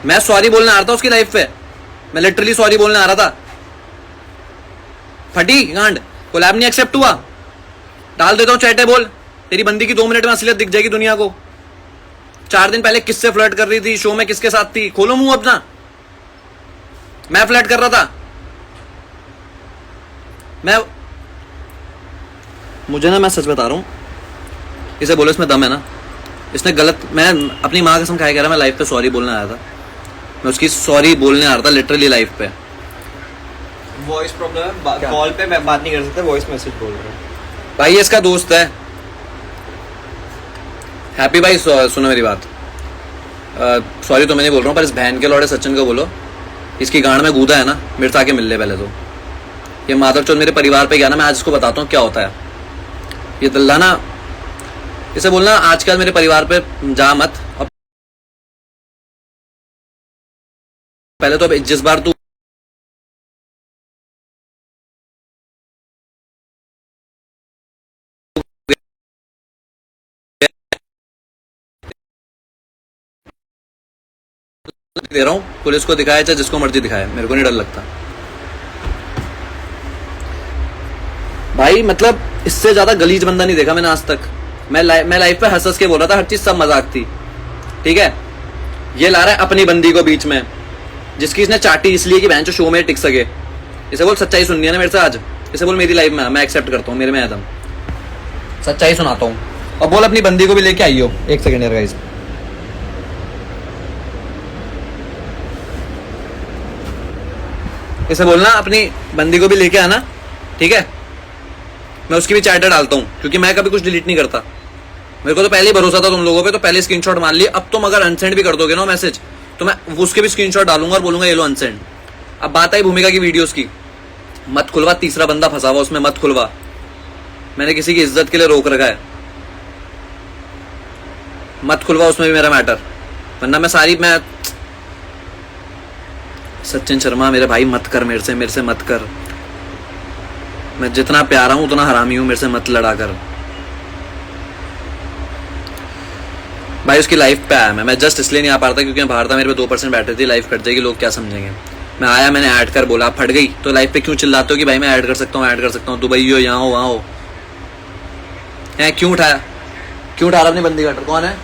मैं सॉरी बोलने आ रहा था उसकी लाइफ पे, मैं लिटरली सॉरी बोलने आ रहा था। फटी गांड, कोलैब नहीं एक्सेप्ट हुआ, डाल देता हूँ चैटे बोल, तेरी बंदी की 2 मिनट में असलियत दिख जाएगी दुनिया को। 4 दिन पहले किससे फ्लर्ट कर रही थी, शो में किसके साथ थी, खोलो मुंह अपना। मैं फ्लर्ट कर रहा था, मुझे ना, मैं सच बता रहा हूँ, इसे बोलो इसमें दम है ना, इसने गलत, मैं अपनी माँ कसम खाए कह रहा, मैं लाइफ पे सॉरी बोलने आया था, मैं उसकी सॉरी बोलने आ रहा था लिटरली लाइफ पे। वॉइस प्रॉब्लम है, कॉल पे मैं बात नहीं कर सकता, वॉइस मैसेज बोल रहा हूँ। भाई ये इसका दोस्त है हैप्पी भाई, सुनो मेरी बात, सॉरी तो मैं नहीं बोल रहा हूँ, पर इस बहन के लौड़े सचिन को बोलो, इसकी गांड में गूदा है ना, मेरे से आके मिल ले पहले तो। ये माधव चौथ मेरे परिवार पे गया ना, मैं आज इसको बताता हूँ क्या होता है। ये दल्ला ना, इसे बोलना आजकल मेरे परिवार पे जा मत, और पहले तो अब जिस बार तू दे रहा हूँ, पुलिस को दिखाए चाहे जिसको मर्जी दिखाए, मेरे को नहीं डर लगता भाई। मतलब इससे ज्यादा गलीज बंदा नहीं देखा मैंने आज तक। मैं लाइफ पे हंस हंस के बोल रहा था, हर चीज सब मजाक थी, ठीक है। ये ला रहा है अपनी बंदी को बीच में, जिसकी इसने चाटी इसलिए कि बहन जो शो में टिक सके। इसे बोल सच्चाई सुननी है ना मेरे से आज, इसे बोल मेरी लाइफ में मैं एक्सेप्ट करता हूँ, मेरे में है दम, सच्चाई सुनाता हूँ। और बोल अपनी बंदी को भी लेके आई हो। एक सेकेंड यार गाइस, इसे बोलना अपनी बंदी को भी लेके आना, ठीक है। मैं उसकी भी चैटर डालता हूँ, क्योंकि मैं कभी कुछ डिलीट नहीं करता, मेरे को तो पहले ही भरोसा था तुम लोगों पे, तो पहले स्क्रीनशॉट मान लिए। अब तुम अगर अनसेंड भी कर दोगे ना मैसेज, तो मैं उसके भी स्क्रीनशॉट डालूंगा और बोलूंगा ये लो अनसेंड। अब बात आई भूमिका की वीडियोस की, मत खुलवा, तीसरा बंदा फंसा हुआ उसमें, मत खुलवा। मैंने किसी की इज्जत के लिए रोक रखा है, मत खुलवा उसमें भी मेरा मैटर, वरना मैं सचिन शर्मा मेरे भाई मत कर, मेरे से मत कर। मैं जितना प्यारा हूं उतना हरामी हूं, मेरे से मत लड़ा कर भाई। उसकी लाइफ पे आया मैं जस्ट इसलिए नहीं आ पा रहा था क्योंकि मैं बाहर था, मेरे पे 2% बैटरी थी, लाइफ कट जाएगी, लोग क्या समझेंगे। मैं आया, मैंने ऐड कर बोला, फट गई। तो लाइफ पे क्यों चिल्लाते हो कि भाई मैं ऐड कर सकता हूँ, ऐड कर सकता हूँ, दुबई हो, यहाँ हो, वहाँ हो, क्यों उठाया, क्यों उठा रहा अपनी बंदी का? कौन है?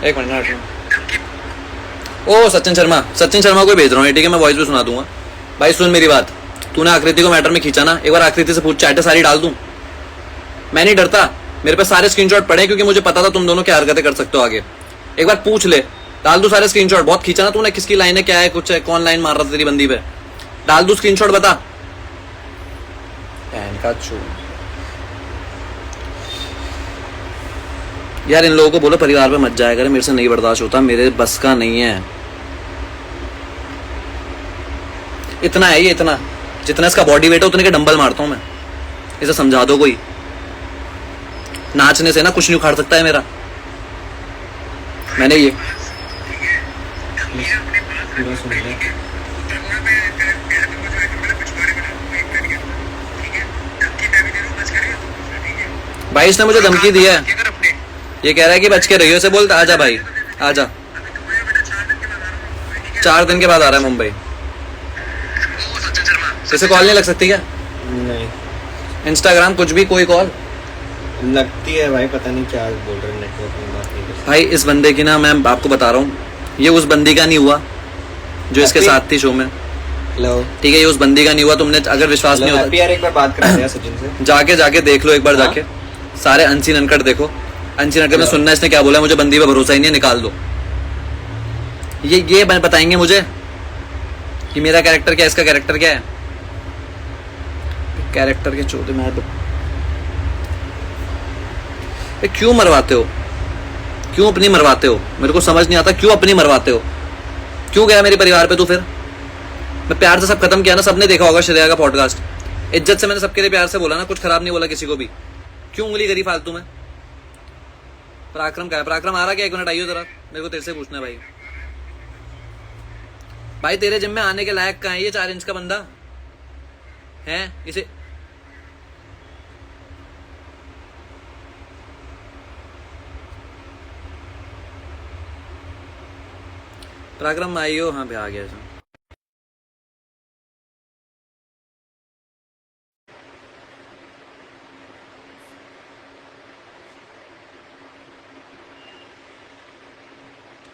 एक मिनट, ओ सचिन शर्मा को भेज रहा हूँ, ठीक है, मैं वॉइस भी सुना दूंगा। भाई सुन मेरी बात, तूने आकृति को मैटर में खींचा ना, एक बार आकृति से पूछ, चैटें सारी डाल दूं, मैं नहीं डरता, मेरे पे सारे स्क्रीनशॉट पड़े क्योंकि मुझे पता था तुम दोनों क्या हरकतें कर सकते हो आगे। एक बार पूछ ले, डाल दूं सारे स्क्रीनशॉट। बहुत खींचा ना तूने, किसकी लाइन है, क्या है, कुछ है, कौन लाइन मार रहा था तेरी बंदी पे, डाल दूं स्क्रीनशॉट, बता। का यार इन लोगों को बोलो परिवार पे मत जाया करे, मेरे से नहीं बर्दाश्त होता, मेरे बस का नहीं है। इतना है ये, इतना जितना इसका बॉडी वेट है उतने के डंबल मारता हूं मैं। इसे समझा दो कोई, नाचने से ना कुछ नहीं उखाड़ सकता है मेरा। मैंने ये भाई इसने मुझे धमकी दी है, ये कह रहा है कि बच के रहियो, इसे बोलता आजा भाई आजा, 4 दिन के बाद आ रहा है मुंबई। इसे कॉल नहीं लग सकती क्या? नहीं, इंस्टाग्राम कुछ भी, कोई कॉल लगती है भाई, पता नहीं क्या बोल रहे हैं, नेटवर्क में बात नहीं कर। भाई इस बंदे की ना, मैं आपको बता रहा हूँ, ये उस बंदी का नहीं हुआ जो इसके साथ थी शो में, हेलो ठीक है, ये उस बंदी का नहीं हुआ। तुमने अगर विश्वास नहीं होता यार, एक बार बात करा दिया सचिन से, जाके देख लो एक बार, जाके सारे अनसीन अनकट देखो। अनसीन अनकट में सुनना इसने क्या बोला, मुझे बंदी पे भरोसा ही नहीं है, निकाल दो। ये बताएंगे मुझे कि मेरा कैरेक्टर क्या है, इसका कैरेक्टर क्या है, कैरेक्टर के चौथे में क्यों मरवाते हो, क्यों अपनी मरवाते हो, मेरे को समझ नहीं आता क्यों अपनी मरवाते हो। क्यों गया मेरे परिवार पे तू? फिर मैं प्यार से सब खत्म किया ना, सबने देखा होगा श्रेया का पॉडकास्ट, इज्जत से मैंने सबके लिए प्यार से बोला ना, कुछ खराब नहीं बोला किसी को भी। क्यों उंगली करी फालतू में? पराक्रम क्या है? पराक्रम आ रहा क्या? 1 मिनट आइयो जरा, मेरे को तेरे से पूछना है भाई। भाई तेरे जिम में आने के लायक कहाँ है ये 4 इंच का बंदा? हैं इसे पराक्रम आइयो हाँ पे आ गया इसमें।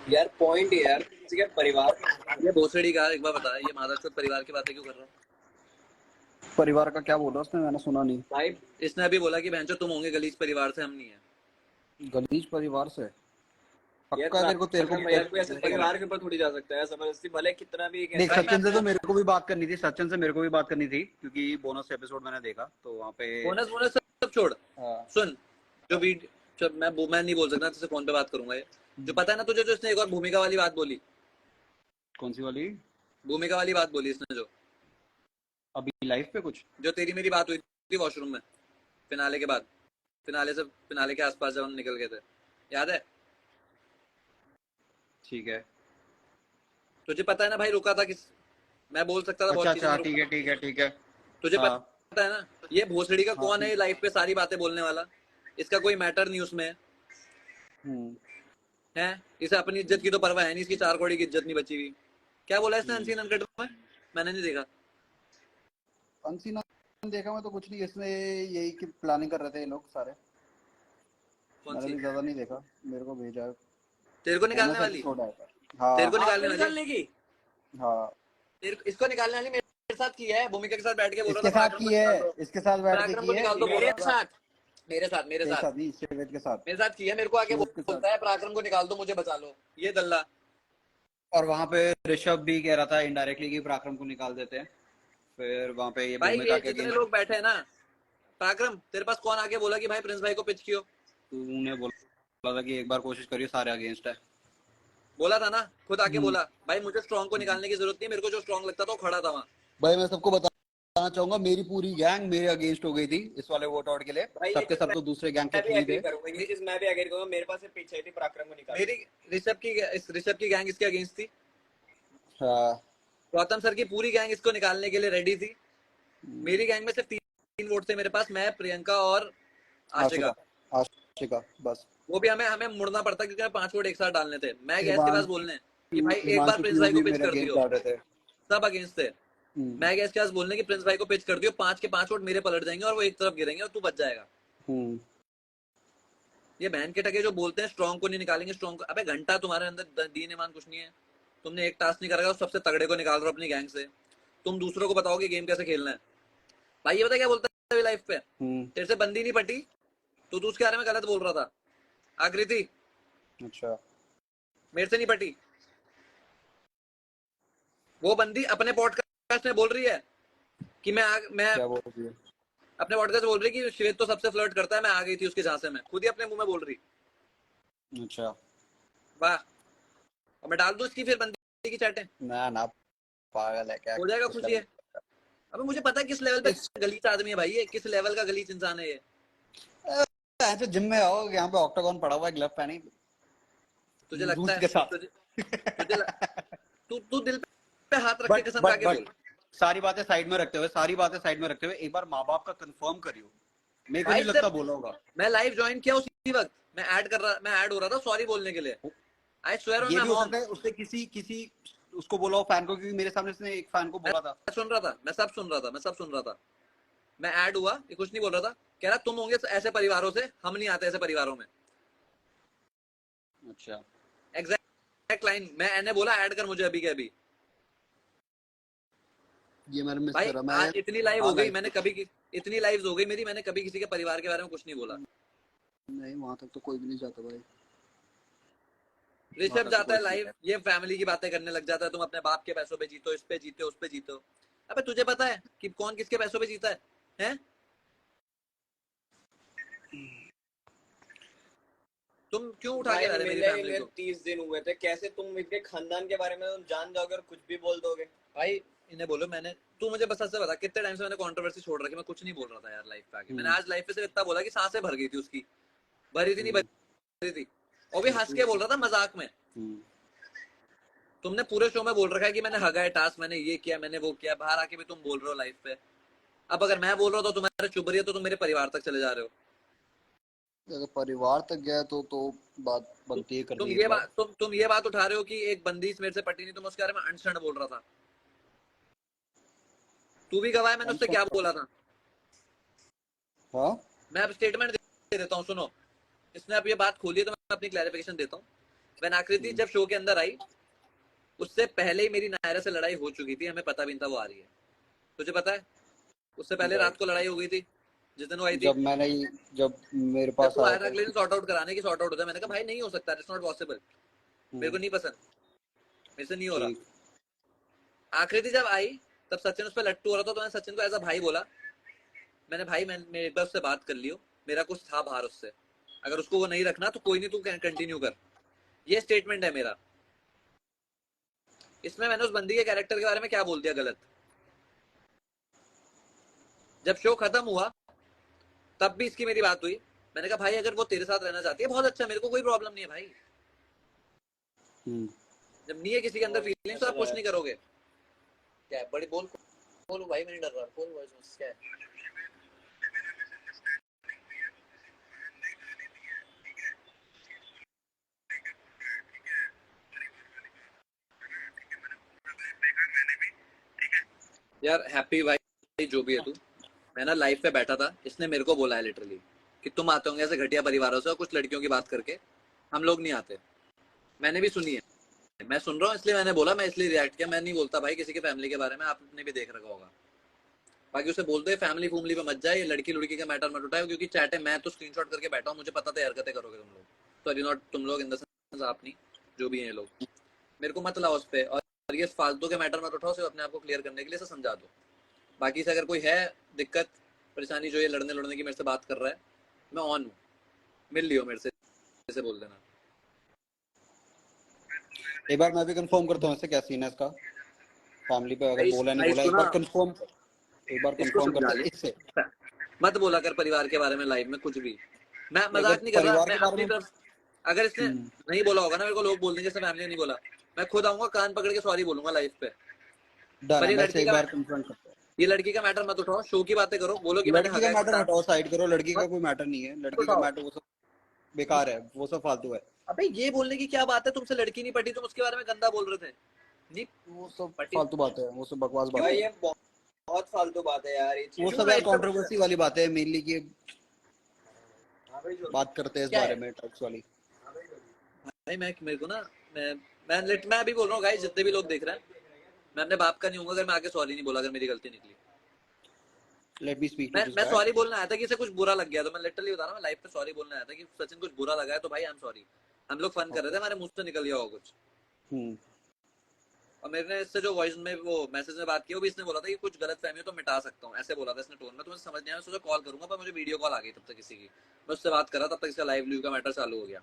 यार पॉइंट है यार, किसी के परिवार ये भोसड़ी का एक बार बता, ये मादरचोद परिवार की बातें क्यों कर रहा है? परिवार का क्या बोला उसने, मैंने सुना नहीं। भाई इसने अभी बोला कि बहनचोद तुम होंगे गलीज परिवार से, हम नहीं है। गलीज परिवार से यार पक्का? तेरे को यार कोई ऐसे परिवार के ऊपर थोड़ी जा सकता है जबरदस्ती, भले कितना भी देख, सचिन से तो मेरे को भी बात करनी थी, सचिन से मेरे को भी बात करनी थी, क्योंकि बोनस एपिसोड मैंने देखा तो वहाँ पे बोनस बोनस सब छोड़, हाँ। सुन जो वीडियो, जब मैं नहीं बोल सकता, तुझसे फोन पे बात करूंगा। ये जो पता है ना तुझे, जो इसने एक और भूमिका वाली बात बोली। कौन सी वाली? भूमिका वाली बात बोली इसने, जो अभी लाइव पे कुछ जो तेरी मेरी बात हुई थी वॉशरूम में, फिनाले के बाद, फिनाले के आसपास जब हम निकल गए थे, याद है? ठीक है। तुझे पता है ना भाई, रुका था किस, मैं बोल सकता था बहुत अच्छा चीजें, अच्छा, मैं ठीक है ठीक है ठीक है। तुझे हाँ। पता है ना ये भोसड़ी का हाँ, कौन है लाइफ पे सारी बातें बोलने वाला? इसका कोई मैटर नहीं उसमें है। इसे अपनी इज्जत की तो परवाह है नहीं, इसकी 4 कौड़ी की इज्जत नहीं बची हुई। क्या बोला इसने अनसीन अनकट में? मैंने नहीं देखा। अनसीन देखा मैं तो कुछ नहीं, इसने यही की प्लानिंग कर रहे थे ये लोग सारे। कौन मैंने सी? भी ज्यादा नहीं देखा, मेरे को भेजा तेरे को निकालने बोनस वाली? एपिसोड आया था। तेरे को हाँ निकालने की? हाँ। इसको निकालने वाली मेरे साथ की है, भूमिका के साथ बैठ के बोल इसके रहा था साथ पराक्रम की को निकाल है, दो, इसके साथ बैठ के पराक्रम की को है, निकाल दो, ये मेरे बोल रहा था। साथ मेरे साथ मेरे तेरे साथ साथ नहीं, शिवेद के साथ। मेरे साथ की है। मेरे को आके शिवेद के साथ। बोलता है पराक्रम को निकाल दो, मुझे बचा लो, ये दल्ला। और वहां पे ऋषभ भी कह रहा था इनडायरेक्टली कि पराक्रम को निकाल देते हैं। फिर वहां पे ये भाई भूमिका ये के जितने अगेंस्ट लोग बैठे हैं ना, पराक्रम तेरे पास कौन आके बोला कि भाई प्रिंस भाई को पिच कियो? तूने बोला था कि एक बार कोशिश करिए, सारे अगेंस्ट है। बोला था ना, खुद आके बोला भाई मुझे स्ट्रॉन्ग को निकालने की जरूरत नहीं, मेरे को जो स्ट्रॉन्ग लगता था वो खड़ा था वहां। भाई मैं सबको बताना चाहूंगा, मेरी पूरी गैंग मेरे अगेंस्ट हो गई थी इस वाले वोट आउट के लिए। भाई ये सबके चीज सब तो दूसरे गैंग के मैं भी थ्रू ही एग्री थे। करूंगा, ये चीज मैं भी एग्री करूंगा। मेरे पास से पीछे थी पराक्रम को निकाल। मेरी ऋषभ की गैंग इसके अगेंस्ट थी। हाँ। गौतम सर की पूरी गैंग इसको निकालने के लिए रेडी थी। मेरी गैंग में सिर्फ 3 वोट थे मेरे पास, मैं, प्रियंका और आशिका। आशिका बस। वो भी हमें हमें मुड़ना पड़ता क्योंकि हमें 5 वोट एक साथ डालने थे। मैं गैस के पास बोलने कि भाई एक बार प्रिंस भाई को भी पिच मेरे कर अगेंस्ट दियो, डाल रहे थे। सब अगेंस्ट थे। मैं गैस के पास बोलने की प्रिंस भाई को पिच कर दियो, 5 के 5 वोट मेरे पलट जाएंगे और वो एक तरफ गिरेंगे और तू बच जाएगा। ये बहन के टके जो बोलते हैं स्ट्रॉन्ग को नहीं निकालेंगे, स्ट्रॉन्ग को, अबे घंटा तुम्हारे अंदर दीन ईमान कुछ नहीं है। तुमने एक टास्क नहीं करा, सबसे तगड़े को निकाल रहे हो अपनी गैंग से। तुम दूसरों को बताओ कि गेम कैसे खेलना है। भाई ये पता क्या बोलता है लाइफ पे, तेरे से बंदी नहीं पटी तो तू उसके बारे में गलत बोल रहा था। आकृति अच्छा, मेरे से नहीं पटी, वो बंदी अपने पॉडकास्ट में बोल रही है कि मैं क्या बोल रही है? अपने पॉडकास्ट में बोल रही कि श्वेत तो सबसे फ्लर्ट करता है, मैं आ गई थी उसके झांसे में, खुद ही अपने मुंह में बोल रही। अच्छा, वाह। और मैं डाल दूं इसकी फिर बंदी की चैटें, ना पागल है क्या? हो जाएगा खुशी है। अबे मुझे पता है किस लेवल पे गलीच आदमी है भाई ये, किस लेवल का गलीच इंसान है ये। ऐसे जिम में आओ, यहाँ पे ऑक्टागन पड़ा हुआ है, ग्लव पहनी, तुझे लगता दूध है के साथ। तू दिल पे हाथ रख के कसम खा के बोल। सारी बातें साइड में रखते हुए एक बार माँ बाप का कंफर्म करियो। मेरे को भाई नहीं लगता बोला होगा। मैं लाइव ज्वाइन किया उसी वक्त, मैं ऐड हो रहा था सॉरी बोलने के लिए। आई स्वेयर ऑन ये माय भी हो मॉम। सकता है उसने किसी उसको बोला हो फैन को, क्योंकि मेरे सामने उसने एक फैन को बोला था। मैं सुन रहा था, मैं सब सुन रहा था। मैं ऐड हुआ, ये कुछ नहीं बोल रहा था, कह रहा तुम होंगे ऐसे परिवारों से, हम नहीं आते ऐसे परिवारों में। अच्छा, एग्जैक्ट लाइन मैंने बोला, ऐड कर मुझे अभी के अभी। ये मैंने मिस भाई करा। मैं आज इतनी लाइव हो गई, live मैंने कभी इतनी लाइव हो गई मेरी, मैंने कभी किसी के परिवार के बारे में कुछ नहीं बोला। नहीं, वहां तक तो कोई भी नहीं जाता भाई। ऋषभ जाता है लाइव, ये फैमिली की बातें करने लग जाता है, तुम अपने बाप के पैसों पे जीतो, इस पे जीते उस पे जीतो। अबे तुझे पता है कि कौन किसके पैसों पे जीता है? हैं? तुम क्यों उठा के ला रहे मेरी फैमिली को? 30 दिन हुए थे, कैसे तुम इनके खानदान के बारे में तुम जान जाओगे और कुछ भी बोल दोगे? भाई इन्हें बोलो, मैंने, तू मुझे बस ऐसे बता कितने टाइम से मैंने कंट्रोवर्सी छोड़ रखी, मैं कुछ नहीं बोल रहा था यार लाइफ पे आके। मैंने आज लाइफ पे सिर्फ इतना बोला कि सांसें भर गई थी उसकी, भरी थी नहीं भरी थी, और भी हंस के बोल रहा था मजाक में। तुमने पूरे शो में बोल रखा है कि मैंने हगाए टास्क, मैंने ये किया, मैंने वो किया, बाहर आके भी तुम बोल रहे हो लाइफ पे। अब अगर मैं बोल रहा हूँ तो तुम्हारे चुभ रही है, तो तुम मेरे परिवार तक चले जा रहे हो। अगर परिवार तक गया तो बात बनती है करने की बात। तुम ये बात उठा रहे हो कि एक बंदी मेरे से पटी नहीं, तुम उसके बारे में अनशन बोल रहा था। तू भी गवाह है, मैंने उससे क्या बोला था। हाँ मैं अब स्टेटमेंट दे देता हूँ, सुनो। इसने अब ये बात खोली है तो मैं अपनी क्लैरिफिकेशन देता हूँ। वैन आकृति जब शो के अंदर आई, उससे पहले ही मेरी नायरा से लड़ाई हो चुकी थी, हमें पता भी नहीं था वो आ रही है। तुझे पता है, उससे पहले रात को लड़ाई हो गई थी जिस दिन वो आई थी। जब मेरे जब पास तू आया आया था था। अगले दिन सॉर्ट आउट कराने की, सॉर्ट आउट होता है, मैंने कहा भाई नहीं हो सकता, इट्स नॉट पॉसिबल, मेरे को नहीं पसंद, मेरे से नहीं हो रहा। ठीक। आकृति जब आई तब सचिन उस पर लट्टू हो रहा था, तो मैंने सचिन को एज अ भाई बोला। मैंने भाई मैं एक बार उससे बात कर लियो, मेरा कुछ था बाहर उससे, अगर उसको वो नहीं रखना तो कोई नहीं, तू कंटिन्यू कर। ये स्टेटमेंट है मेरा। इसमें मैंने उस बंदी के कैरेक्टर के बारे में क्या बोल दिया गलत? जब शो खत्म हुआ तब भी इसकी मेरी बात हुई। मैंने कहा भाई अगर वो तेरे साथ रहना चाहती है बहुत अच्छा, मेरे को कोई प्रॉब्लम नहीं है भाई। जब नहीं है किसी के अंदर फीलिंग्स तो आप कुछ नहीं करोगे। क्या है बड़ी बोल, बोलो भाई, मैं नहीं डर रहा, बोल वॉइस क्या है। यार हैप्पी भाई जो भी है तू, मैं ना लाइफ पे बैठा था, इसने मेरे को बोला है लिटरली कि तुम आते होंगे ऐसे घटिया परिवारों से और कुछ लड़कियों की बात करके, हम लोग नहीं आते। मैंने भी सुनी है, मैं सुन रहा हूँ इसलिए मैंने बोला, मैं इसलिए रिएक्ट किया। मैं नहीं बोलता भाई किसी के फैमिली के बारे में, आपने भी देख रखा होगा। बाकी उसे बोलते हैं फैमिली फूमली पे मत जाए, ये लड़की लुड़की का मैटर मत उठाए, क्योंकि चैट है, मैं तो स्क्रीनशॉट करके बैठा हूँ, मुझे पता था हरकतें करोगे तुम लोग। सॉरी नॉट तुम लोग इन द सेंस, आप नहीं, जो भी हैं ये लोग, मेरे को मत लाओ उस पे। और ये फालतू के मैटर मत उठाओ, सिर्फ अपने आप को क्लियर करने के लिए समझा दो। बाकी से अगर कोई है दिक्कत परेशानी, जो ये लड़ने लड़ने की मेरे से बात कर रहा है, मैं ऑन हूँ, मिल लियो मेरे से, जैसे बोल देना। एक बार मैं भी कंफर्म करता हूँ इससे क्या सीन है इसका, फैमिली पे अगर बोला नहीं बोला, एक बार इसको कंफर्म समझा करते ले, हैं इससे। मत बोला कर परिवार के बारे में लाइव में कुछ भी। मैं अगर मजाक नहीं कर रहा, परिवार मैं के बारे अपनी में तरफ, अगर इसने नहीं बोला होगा ना, मेरे को लोग बोल देंगे जैसे फैमिली नहीं बोला, मैं खुद आऊंगा कान पकड़ के सॉरी बोलूंगा लाइव पे। डन पर है, ये मैं लड़की इससे एक का बार कंफर्म करता हूँ। ये लड़की का मैटर मत उठाओ, शो की बातें करो, बोलो कि मैंने लड़की का हगाया मैटर कुत्ता, हटाओ, साइड करो, लड़की का मत कोई मैटर नहीं है, लड़की का उठाओ। मैटर वो सब बेकार है, वो सब फालतू है। अबे ये बोलने की क्या बात है, तुमसे लड़की नहीं पटी, तुम उसके बारे में गंदा बोल रहे थे। नहीं वो सब पटी, फालतू बात है, वो सब बकवास बात भाई है। ये बहुत फालतू बात है यार, ये वो चीज। सब यार कंट्रोवर्सी वाली बात है मेनली, की हाँ भाई जो बात करते हैं इस क्या बारे है में टॉक्स वाली। भाई, मैं मेरे को ना, मैं अभी बोल रहा हूँ गाइस, जितने भी लोग देख रहे हैं, मैं अपने बाप का नहीं हूँ अगर मैं आगे सॉरी नहीं बोला, अगर मेरी गलती निकली। Let me speak to this man guy. Sorry बोलने आया था कि इसे कुछ बुरा लग गया, तो मैं लिटरली बता रहा हूँ, मैं लाइफ पे सॉरी बोलने आया था कि सचिन कुछ बुरा लगा है तो भाई आई एम सॉरी। हम लोग फन कर रहे थे, हमारे मुंह से निकल गया होगा कुछ। और मेरे ने इससे जो वॉइस में वो मैसेज में बात की, वो भी इसने बोला था कि कुछ गलत फहमी हो तो मिटा सकता हूँ, ऐसे बोला था इसने टोन में। तो मुझे समझ नहीं आया, सोचा कॉल करूंगा, पर मुझे वीडियो कॉल आ गई तब तक किसी की, मैं उससे बात कर रहा, तब तक इसका लाइव का मैटर चालू हो गया।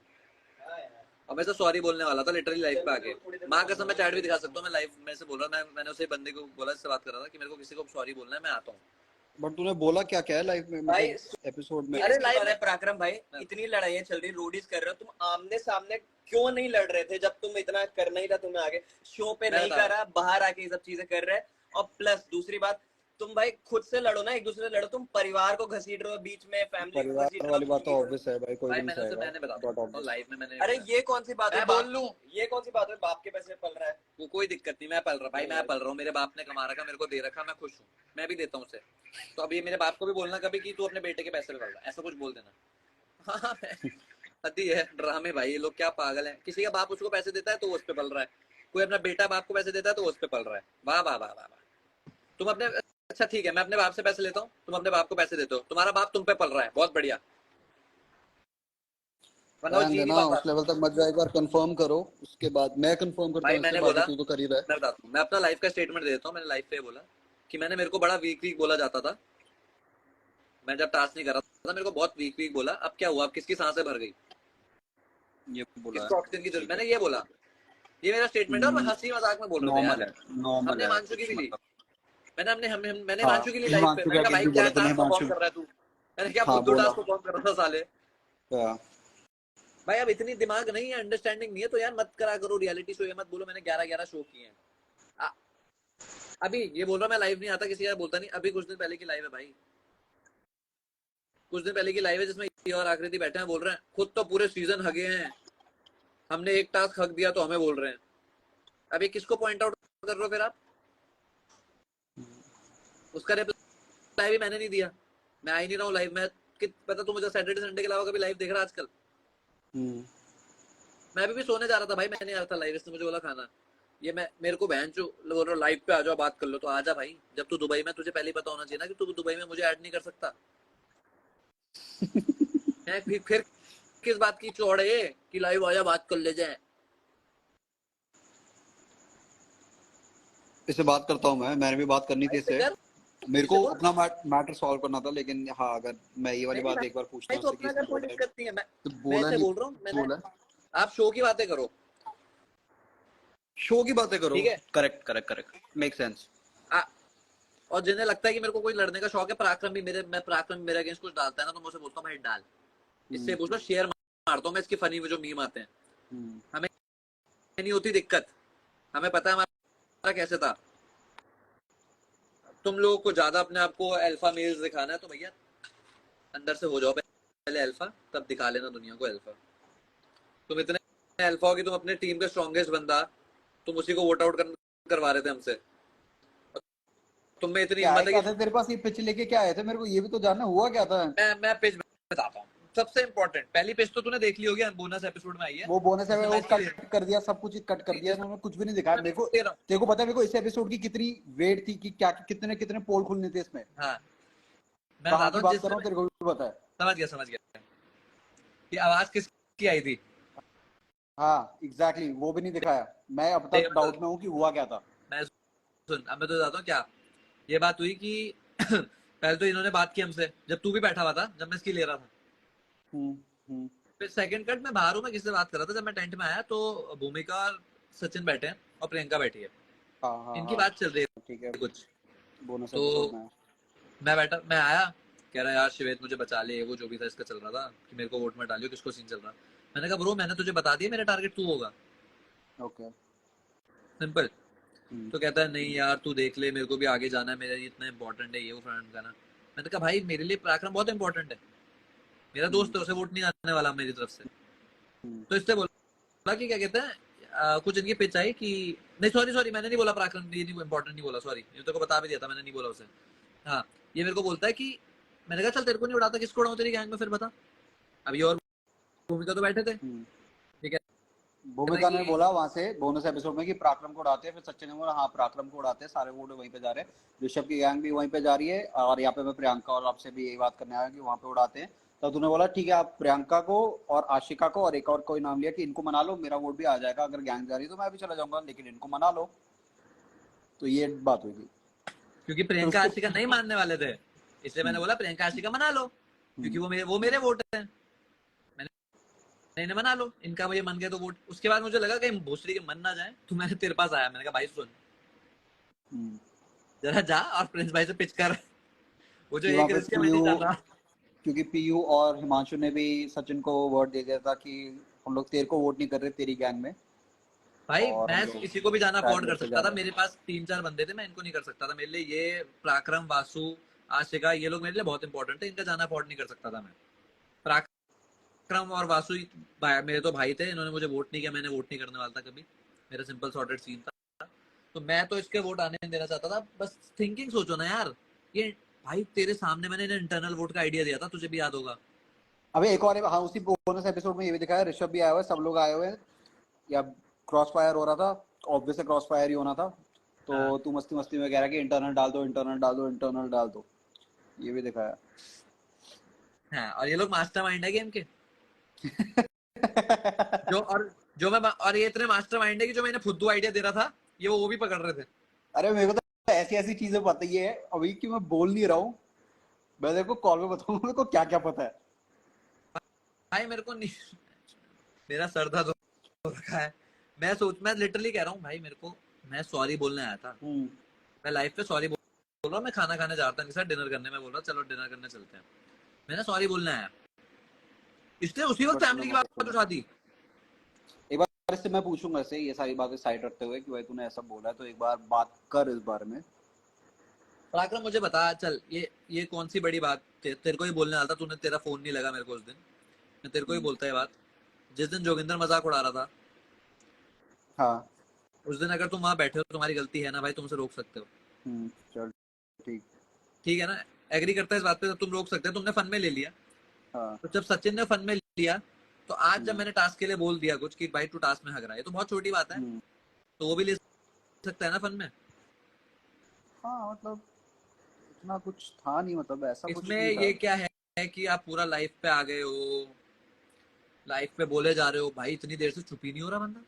और मैं सॉरी बोलने वाला था लिटरली लाइव पे आके, माँ कसम मैं चैट भी दिखा सकता हूँ, मैं लाइव में से बोल रहा, मैंने उसे बंदे को बोला, इससे बात कर रहा था कि मेरे को किसी को सॉरी बोलना है, मैं आता हूँ। बट तूने बोला क्या क्या है लाइफ में, भाई मतलब एपिसोड में? अरे लाइव में पराक्रम भाई, इतनी लड़ाइयाँ चल रही, रोडीज कर रहे हो तुम, आमने सामने क्यों नहीं लड़ रहे थे जब तुम इतना करना ही था तुम्हें आगे? शो पे नहीं करा, बाहर आके ये सब चीजें कर रहे हैं। और प्लस दूसरी बात, तुम भाई खुद से लड़ो ना, एक दूसरे से लड़ो, तुम परिवार को घसीट रहे हो बीच में, फैमिली को घसीट परिवार रहे वाली बात तो हो। ऑब्वियस है भाई, कोई भाई भी नहीं मैंने चाहेगा, बट बताता हूँ ऑब्वियस। लाइव में मैंने, अरे ये कौन सी बात है, मैं बोल लूं, ये कौन सी बात है, बाप के पैसे पल रहा है? वो कोई दिक्कत नहीं, मैं पल रहा भाई, मैं पल रहा हूँ, मेरे बाप ने कमा रखा, मेरे को दे रखा, मैं खुश हूँ, मैं भी देता हूँ उसे। तो अब ये मेरे बाप को भी बोलना कभी कि तू अपने बेटे के पैसे पे पल रहा, ऐसा कुछ बोल देना। हाँ अति है ड्रामे भाई, ये लोग क्या पागल हैं। किसी का बाप उसको पैसे देता है तो वो उस पे पल रहा है, कोई अपना बेटा बाप को पैसे देता है तो वो उस पे पल रहा है। वाह वाह वाह वाह वाह। तुम अपने, अच्छा ठीक है, मैं अपने बाप से पैसे लेता हूँ, तुम अपने बाप को पैसे देते हो, तुम्हारा बाप तुम पे पल रहा है, बहुत बढ़िया, वरना वो जी नहीं ना पाता। उस लेवल तक मत जाओ, एक बार कंफर्म करो, उसके बाद मैं कंफर्म करता भाई हूँ इससे, मैंने बाकी बोला, तू तो कर ही रहा है। मैं बताता हूँ, मैं अपना लाइफ का स्टेटमेंट दे देता हूँ। मैंने लाइफ पे बोला कि मैंने, मेरे को बड़ा वीक वीक बोला जाता था, मैं जब टास्क नहीं कर रहा था मेरे को बहुत वीक वीक बोला। अब क्या हुआ, अब किसकी सांसें भर गई, ये बोला किसको ऑक्सीजन की जरूरत, मैंने ये बोला, ये मेरा स्टेटमेंट है। और मैं हंसी मजाक में बोल रहे थे नॉर्मल यार, है, नॉर्मल हमने है हिमांशु की कुछ भी ली, मतलब। मैंने मैंने हाँ हिमांशु की ली लाइफ पे। हिमांशु के मैंने कहा अगेंस्ट भाई भी क्या बोला तूने, टास्क परफॉर्म हिमांशु। कर रहा है तू, मैंने क्या हाँ फुद्दू बोला। टास्क परफॉर्म कर रहा था साले। हाँ। भाई अब इतनी दिमाग नहीं है, अंडरस्टैंडिंग नहीं है, तो यार मत करा करो रियलिटी शो, ये मत बोलो मैंने 11 11 शो किए हैं। अभी ये बोल रहा मैं लाइव नहीं आता, किसी का बोलता नहीं। अभी कुछ दिन पहले की लाइव है भाई, कुछ दिन पहले की लाइव है जिसमें ये और आकृति बैठे हैं, बोल रहे हैं खुद तो पूरे सीजन हगे हैं, हमने एक टास्क हक दिया तो हमें बोल रहे हैं। अभी किसको पॉइंट आउट कर रहे हो फिर आप? उसका रिप्लाई भी मैंने नहीं दिया, मैं आ ही नहीं रहा हूँ लाइव में। पता तू मुझे सैटरडे संडे के अलावा कभी लाइव देख रहा आजकल? मैं अभी भी सोने जा रहा था भाई, मैं नहीं आ रहा था लाइव, इसने मुझे बोला खाना। ये मैं मेरे को बहन चो बोल रहा लाइव पे आ जाओ बात कर लो, तो आ जा भाई। जब तू दुबई में, तुझे पहले ही पता होना चाहिए ना कि तू दुबई में मुझे ऐड नहीं कर सकता है। फिर किस बात की चौड़ है ये कि लाइव आ जा बात कर ले जाए? इससे बात करता हूँ मैंने भी बात करनी थी इससे। मेरे को अपना मैटर सॉल्व करना था, लेकिन हाँ अगर मैं ये वाली बात एक बार पूछता हूँ तो अपना अगर कोई दिक्कत नहीं है, मैं बोला नहीं, बोल रहा हूँ आप शो की बातें करो, शो की बातें करो, ठीक है? Correct make sense. और जिन्हें लगता है कि मेरे को कोई लड़ने का शौक है, पराक्रम भी मेरे अगेंस्ट कुछ डालता है ना, तो मैं उसे बोलता हूँ भाई डाल, इससे पूछ लो, शेयर मारता हूँ मैं इसकी फनी जो मीम आते हैं। हमें नहीं होती दिक्कत, हमें पता है हमारा कैसे था। तुम लोगों को ज्यादा अपने आप को अल्फा मेल्स दिखाना है तो भैया अंदर से हो जाओ पहले अल्फा, तब दिखा लेना दुनिया को अल्फा। तुम इतने अल्फा हो कि तुम अपने टीम का स्ट्रॉन्गेस्ट बंदा, तुम उसी को वोट आउट करवा रहे थे हमसे। तुम में इतनी हिम्मत है कि तेरे पास ये पिच लेके क्या आए थे, मेरे को ये भी तो जानना हुआ क्या था। मैं पिच बताता हूँ। सबसे इम्पोर्टेंट पहली पिच तो तूने देख ली होगी, बोनस एपिसोड में आई है। वो बोनस है, वो कट कर दिया, सब कुछ कट कर दिया उन्होंने, कुछ भी नहीं दिखाया मेरे को। तेरे को पता है मेरे को इस एपिसोड की कितनी वेट थी कि क्या कितने पोल खुलने थे इसमें। हाँ मैं बात कर रहा हूँ, तेरे को भी पता है। समझ गया कि आवाज किसकी आई थी। हाँ एग्जैक्टली, वो भी नहीं दिखाया। मैं अब तक डाउट में हूँ कि हुआ क्या था। मैं सुन, अब मैं तो बताता हूँ क्या ये बात हुई कि पहले तो इन्होंने बात की हमसे जब तू भी बैठा हुआ था, जब मैं इसकी ले रहा था। फिर सेकंड कट में बाहर हूँ, मैं किससे बात कर रहा था, जब मैं टेंट में आया तो भूमिका और सचिन बैठे हैं और प्रियंका बैठी है। इनकी बात चल रही है, ठीक है कुछ बोनस। तो मैं आया, कह रहा यार शिवेत मुझे बचा ले, वो जो भी था इसका चल रहा था कि मेरे को वोट में डालियो, किसको सीन चल रहा। मैंने कहा ब्रो मैंने तुझे बता दिया मेरा टारगेट तू होगा, ओके सिंपल। तो कहता है नहीं यार तू देख ले, मेरे को भी आगे जाना है, मेरा ये इतना इंपॉर्टेंट है ये वो फ्रेंड का ना। मैंने कहा भाई मेरे लिए पराक्रम बहुत इंपॉर्टेंट है, मेरा दोस्त है, उसे वोट नहीं आने वाला मेरी तरफ से। तो इससे बोला कि क्या कहते हैं कुछ इनकी पिच आई कि नहीं सॉरी मैंने नहीं बोला पराक्रम ये नहीं इंपॉर्टेंट नहीं बोला, सॉरी ये तो को बता भी दिया था, मैंने नहीं बोला उसे। हाँ ये मेरे को बोलता है कि मैंने कहा चल तेरे को नहीं उड़ाता किसको उड़ाऊं तेरी गैंग में, फिर बता। अभी और भूमिका तो बैठे थे, ठीक है। भूमिका ने बोला वहां से बोनस एपिसोड में कि पराक्रम को उड़ाते हैं, फिर सचिन ने बोला हाँ पराक्रम को उड़ाते हैं, सारे वोट वहीं पे जा रहे हैं, ऋषभ की गैंग भी वहीं पे जा रही है, और यहाँ पे मैं प्रियंका और आपसे भी यही बात करने आया कि वहां पे उड़ाते हैं। तो तूने बोला ठीक है आप प्रियंका को और आशिका को और एक और कोई नाम लिया कि इनको मना लो, मेरा वोट भी आ जाएगा, अगर गैंग जा रही है तो मैं भी चला जाऊंगा, लेकिन इनको मना लो। तो ये बात हुई थी, क्योंकि प्रियंका आशिका नहीं मानने वाले थे, इसलिए मैंने बोला प्रियंका आशिका मना लो, क्योंकि वो मेरे वोट है, मैंने मना लो, इनका मुझे मन गया तो वोट। उसके बाद मुझे लगा कहीं भोसड़ी के मन ना जाए, तो मैंने तेरे पास आया, मैंने कहा भाई सुन जरा जा और प्रिंस भाई से पिच कर, वो जो एक रिस्क में नहीं चल रहा। क्योंकि पीयू और हिमांशु ने भी सचिन को वोट दे दिया था कि हम लोग तेरे को वोट नहीं कर रहे तेरी गैंग में। भाई मैं किसी को भी जाना अफोर्ड कर सकता था, मेरे पास 3-4 बंदे थे, मैं इनको नहीं कर सकता था। मेरे लिए ये पराक्रम, वासु, आशिका, ये लोग मेरे लिए बहुत इंपॉर्टेंट है, इनका जाना अफोर्ड नहीं कर सकता था मैं। पराक्रम और वासु मेरे तो भाई थे, इन्होंने मुझे वोट नहीं किया, मैंने वोट नहीं करने वाला था कभी, मेरा सिंपल सॉर्टेड सीन था। तो मैं तो इसके वोट आने देना चाहता था, बस थिंकिंग सोचो ना यार, ये भाई तेरे सामने मैंने इंटरनल वोट का आइडिया दिया था, तुझे भी याद होगा। अबे एक और हाँ उसी बोनस एपिसोड में ये भी दिखाया, ऋषभ भी आया हुआ है, सब लोग आए हुए हैं, या क्रॉस फायर हो रहा था, ऑब्वियस है क्रॉस फायर ही होना था। तो तू मस्ती मस्ती में कह रहा है कि इंटरनल डाल दो, इंटरनल डाल दो, इंटरनल डाल दो, ये भी दिखाया। हाँ और ये लोग मास्टरमाइंड है गेम के जो मैं और ये इतने मास्टरमाइंड है कि जो मैंने फुद्दू आइडिया दे रहा था ये वो भी पकड़ रहे थे। अरे मेरे को तो ऐसी ऐसी चीजें पता ही है अभी कि मैं बोल नहीं रहा हूँ, मैं तेरे को कॉल में बताऊंगा मेरे को क्या क्या पता है। भाई मेरे को नहीं, मेरा सर दर्द हो रखा है, मैं लिटरली कह रहा हूँ भाई, मेरे को मैं सॉरी बोलने आया था, मैं लाइफ पे सॉरी बोल रहा हूँ, मैं खाना खाने जा रहा था इनके साथ डिनर करने, मैं बोल रहा चलो डिनर करने चलते हैं, मैंने सॉरी बोलने आया, इसने उसी वक्त फैमिली की बात उठा दी। एक बार इससे मैं पूछूंगा इससे ये सारी बातें साइड रखते हुए कि भाई तूने ऐसा बोला है तो एक बार बात कर इस बारे में। पराक्रम मुझे बता, चल ये कौन सी बड़ी बात तेरे को ही बोलने वाला था, तूने, तेरा फोन नहीं लगा मेरे को उस दिन, मैं तेरे को ही बोलता है बात। जिस दिन जोगिंदर मजाक उड़ा रहा था, हाँ उस दिन अगर तुम वहां बैठे हो, तुम्हारी गलती है ना भाई, तुमसे रोक सकते हो। चल ठीक। ठीक है ना, एग्री करता है इस बात पे, तो तुम रोक सकते हो, तुमने फन में ले लिया। हाँ तो जब सचिन ने फन में लिया, तो आज जब मैंने टास्क के लिए बोल दिया कुछ कि भाई तू टास्क में हग रहा है, तो बहुत छोटी बात है, तो वो भी ले सकता है ना फन में। हाँ मतलब इतना कुछ था नहीं, मतलब ऐसा कुछ इसमें नहीं था। ये क्या है कि आप पूरा लाइफ पे आ गए हो, लाइफ पे बोले जा रहे हो, भाई इतनी देर से चुप ही नहीं हो रहा बंदा।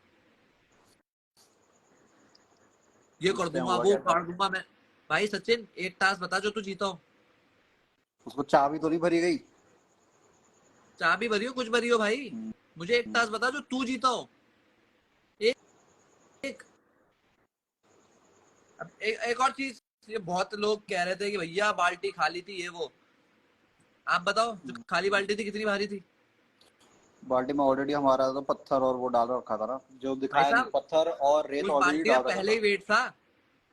ये कर पूछते हैं दूंगा, हुआ वो क्या था। कर दूंगा मैं। भाई सचिन, एक टास्क बता जो तू जीता हो। उसको चाबी तो नहीं भरी गई। चाबी भरी हो, कुछ भरी हो भाई, मुझे एक टास्क बता जो तू जीता हो। एक, एक, अब एक और चीज, ये बहुत लोग कह रहे थे कि भैया बाल्टी खाली थी ये वो, आप बताओ जो खाली बाल्टी थी कितनी भारी थी। बाल्टी में ऑलरेडी हमारा तो पत्थर और वो डाल रखा था ना, जो भाई दिखाया नहीं, साहब, पत्थर और रेत उस ऑलरेडी बाल्टी में डाल रखा पहले था। ही वेट था।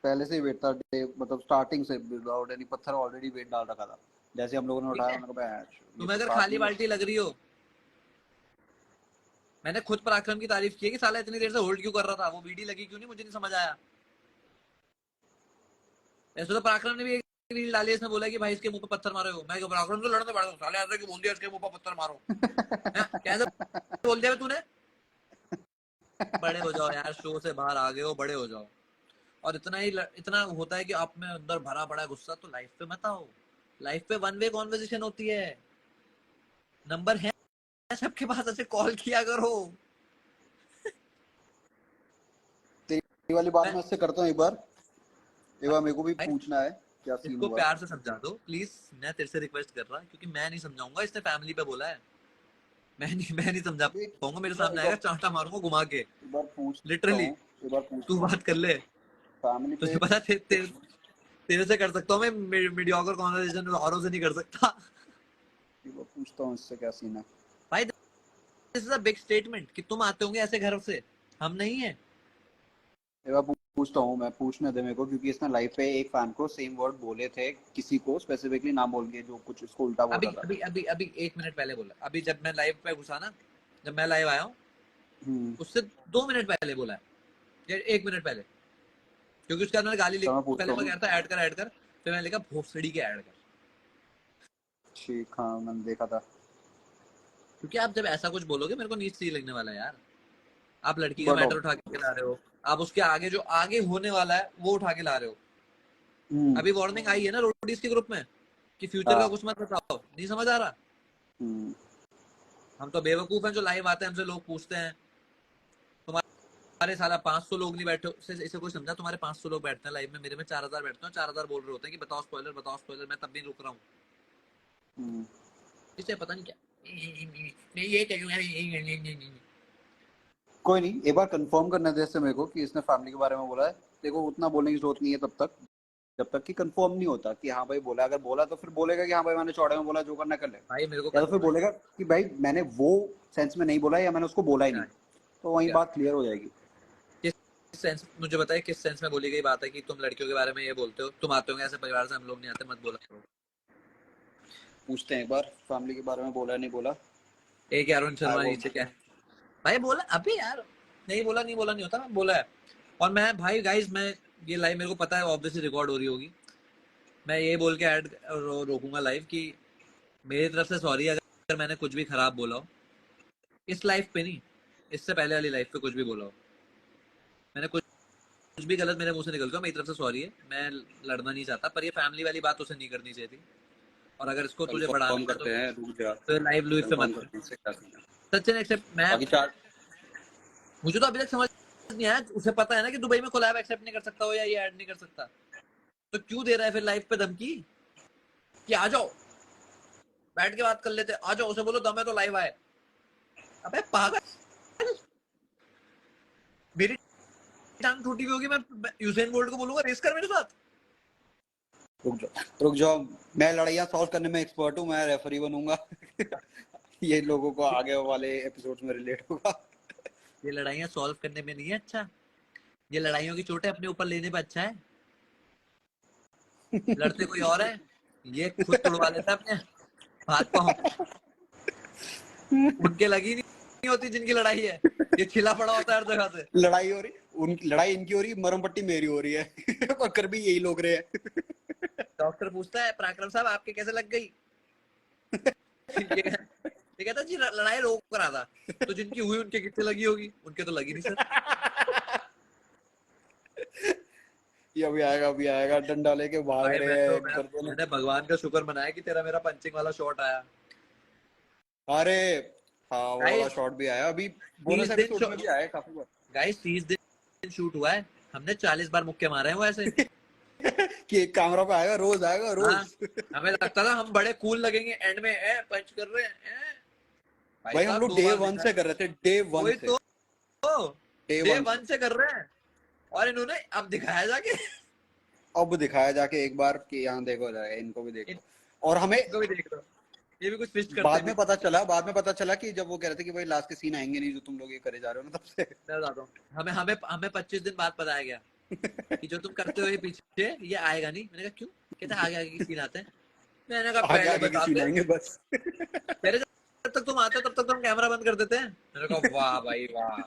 पहले से ही वेट था, मतलब स्टार्टिंग से ऑलरेडी पत्थर ऑलरेडी वेट डाल रखा था। जैसे हम लोगों ने ठीक उठाया है, हमने कहा ये तुम्हें तो अगर साथ खाली में। बाल्टी लग रही हो, मैंने खुद पराक्रम की तारीफ की है कि साला इतनी देर से होल्ड क्यों कर रहा था, वो वीडी लगी क्यों नहीं, मुझे नहीं समझ आया। ऐसे तो पराक्रम ने भी एक रील डाली, इसमें बोला कि भाई इसके मुंह पे पत्थर मारे हो, मैं क्यों पराक्रम से लड़ने बैठा हूं, साले ऐसे क्यों बोल दिया इसके मुंह पे पत्थर मारो। हैं? कैसे बोल दिया तूने। बड़े हो जाओ यार, शो से बाहर आ गए हो, बड़े हो जाओ। और इतना होता है कि आप में अंदर भरा पड़ा है गुस्सा, तो लाइफ पे मत आओ। लाइफ पे वन वे कॉन्वर्सेशन होती है, नंबर है सबके पास, ऐसे कॉल किया करो। तेरी वाली बात मैं मैं इससे करता हूँ एक बार मेरे को भी भाई पूछना है क्या सीन इसको हुआ। प्यार से समझा दो प्लीज, मैं तेरे से रिक्वेस्ट कर रहा, क्योंकि मैं नहीं समझाऊंगा, इसने फैमिली पे बोला है, मैं नहीं समझा पाऊंगा, मेरे सामने आएगा चांटा मारूंगा घुमा के, एक बार पूछता लिटरली। हूँ एक बार तू पूछता हूँ बात कर ले, फैमिली पे। तुझे पता तेरे से कर सकता हूँ मैं, मीडियोकर कॉन्वर्सेशन औरों से नहीं कर सकता। एक बार पूछता हूँ इससे क्या सीन है। भाई this is a big statement कि तुम आते होंगे ऐसे घर से, हम नहीं है। एक बार पूछता हूँ, मैं पूछने दे मेरे को, क्योंकि इसने लाइव पे एक फैन को सेम वर्ड बोले थे, किसी को स्पेसिफिकली नाम बोल के जो कुछ इसको उल्टा बोल अभी रहा था। अभी अभी अभी 1 मिनट पहले बोला, अभी जब मैं लाइव पे घुसा ना, जब मैं लाइव आया हूँ, उससे 2 मिनट पहले बोला है, या 1 मिनट पहले, क्योंकि उसके बाद मैंने गाली लिख, तो मैं पूछता पहले मैं हूँ। कह रहा था ऐड कर, फिर मैंने लिखा भोसड़ी के ऐड कर। ठीक, हाँ मैंने देखा था। क्योंकि आप जब ऐसा कुछ बोलोगे मेरे को नीच सी लगने वाला है यार। आप लड़की का बट मैटर उठा के ला रहे हो, आप उसके आगे जो आगे होने वाला है वो उठा के ला रहे हो। अभी वार्निंग आई है ना रोडीज के ग्रुप में कि फ्यूचर का हाँ कुछ मत बताओ, नहीं समझ आ रहा। हम तो बेवकूफ हैं जो लाइव आते हैं, हमसे लोग पूछते हैं तुम्हारे साला 500 लोग नहीं बैठे, इसे कोई समझा, तुम्हारे 500 लोग बैठते हैं लाइव में, मेरे में 4000 बैठते हैं, 4000 बोल रहे होते हैं कि बताओ स्पॉइलर, मैं तब भी रुक रहा हूँ। इसे पता नहीं क्या मैं ये करूँगा। कोई नहीं, एक बार कंफर्म करने दे इससे मेरे को कि इसने फैमिली के बारे में बोला है। देखो उतना बोलने की जरूरत नहीं है तब तक जब तक कि कंफर्म नहीं होता कि हाँ भाई बोला। अगर बोला तो फिर बोलेगा कि हाँ भाई मैंने चौड़े में बोला, जो करना कर ले। भाई मेरे को या तो फिर बोलेगा कि भाई मैंने वो सेंस में नहीं बोला या मैंने उसको बोला ही नहीं, तो वही बात क्लियर हो जाएगी। किस सेंस, मुझे बताइए किस सेंस में बोली गई बात है कि तुम लड़कियों के बारे में ये बोलते हो, तुम आते होंगे ऐसे परिवार से, हम लोग नहीं आते, मत बोला करो। पूछते हैं एक बार फैमिली के बारे में बोला नहीं बोला। एक अरुण शर्मा नीचे क्या है भाई, बोला अभी यार, नहीं बोला नहीं होता, मैं बोला है। और मैं भाई गाइस, मैं ये लाइव मेरे को पता है ऑब्वियसली रिकॉर्ड हो रही होगी, मैं ये बोल के ऐड रोकूंगा लाइव कि मेरी तरफ से सॉरी अगर मैंने कुछ भी खराब बोला हो इस लाइफ पे, नहीं इससे पहले वाली लाइफ पे कुछ भी बोला हो, मैंने कुछ भी गलत मेरे मुंह से निकल गया, मेरी तरफ से सॉरी है। मैं लड़ना नहीं चाहता, पर ये फैमिली वाली बात उसे नहीं करनी चाहिए थी। और अगर इसको तुझे बढ़ाना करते हैं, रुक जा, तो लाइव लूइस पे मत। सचिन एक्सेप्ट, मैं मुझे तो अभी तक समझ नहीं आया, उसे पता है ना कि दुबई में कोलैब एक्सेप्ट नहीं कर सकता हो या ये ऐड नहीं कर सकता, तो क्यों दे रहा है फिर लाइव पे धमकी कि आ जाओ बैठ के बात कर लेते, आ जाओ, उसे बोलो दम है तो लाइव आए। अबे पागल, मेरी टांग टूटी हुई होगी, मैं यूसेन बोल्ट को बोलूंगा रेस कर मेरे साथ। रुक जाओ, मैं लड़ाइयाँ सॉल्व करने में एक्सपर्ट हूँ, मैं रेफरी बनूंगा। ये लोगों को आगे वाले एपिसोड्स में रिलेट होगा। ये लड़ाइयाँ सॉल्व करने में नहीं है अच्छा, ये लड़ाइयों की चोटें अपने ऊपर लेने में अच्छा है। लड़ते कोई और है, ये खुद तुड़वा लेता है अपने हाथ पांव, उनके लगी नहीं होती जिनकी लड़ाई है, ये छिला पड़ा होता है हर जगह से। लड़ाई हो रही, उनकी लड़ाई इनकी हो रही, मरम पट्टी मेरी हो रही है। और कर भी यही लोग रहे हैं। डॉक्टर पूछता है पराक्रम साहब आपके कैसे लग गई? ये कहता जी लड़ाई रोक रहा था, तो जिनकी हुई उनके कितने लगी होगी, उनके तो लगी नहीं सर। ये अभी आएगा डंडा लेके भाग भाई रहे हैं कर दो ना। मैंने भगवान का शुक्र मनाया कि तेरा मेरा पंचिंग वाला शॉट आया। अरे हाँ, वो वाला Guys, शॉट भी आया अभी, बोनस 30 दिन एपिसोड में भी आया काफी बार। गाइस 30 दिन शूट हुआ है, हमने 40 बार मुक्के मारे हैं वो ऐसे। कि एक कैमरा पे आएगा, रोज आएगा हाँ, रोज। हमें लगता था हम बड़े कूल लगेंगे एंड में, पंच कर रहे हैं। भाई हम साहब, लोग 2 डे बार 1 दिखा से है। कर रहे थे, डे 1 वही से। तो डे डे 1 1 से कर रहे हैं, और इन्होंने अब दिखाया जाके अब दिखाया जाके एक बार कि यहाँ देखो जाएगा, इनको भी देखो। और हमें इनको भी देख लो, ये भी कुछ ट्विस्ट करते बाद हैं। में पता चला कि जब वो कह रहे थे कि भाई लास्ट के सीन आएंगे नहीं जो तुम लोग ये करे जा रहे हो ना, तब से मैं बताता हूँ, हमें हमें हमें 25 दिन बाद बताया गया कि जो तुम करते हो ये पीछे ये आएगा नहीं। मैंने कहा क्यों? कहते आगे आगे की सीन आते हैं। मैंने कहा आगे पहले आगे के सीन बताते, आएंगे बस। तेरे जब तक तुम आते हो तब तक तुम कैमरा बंद कर देते हैं। मैंने कहा वाह भाई वाह।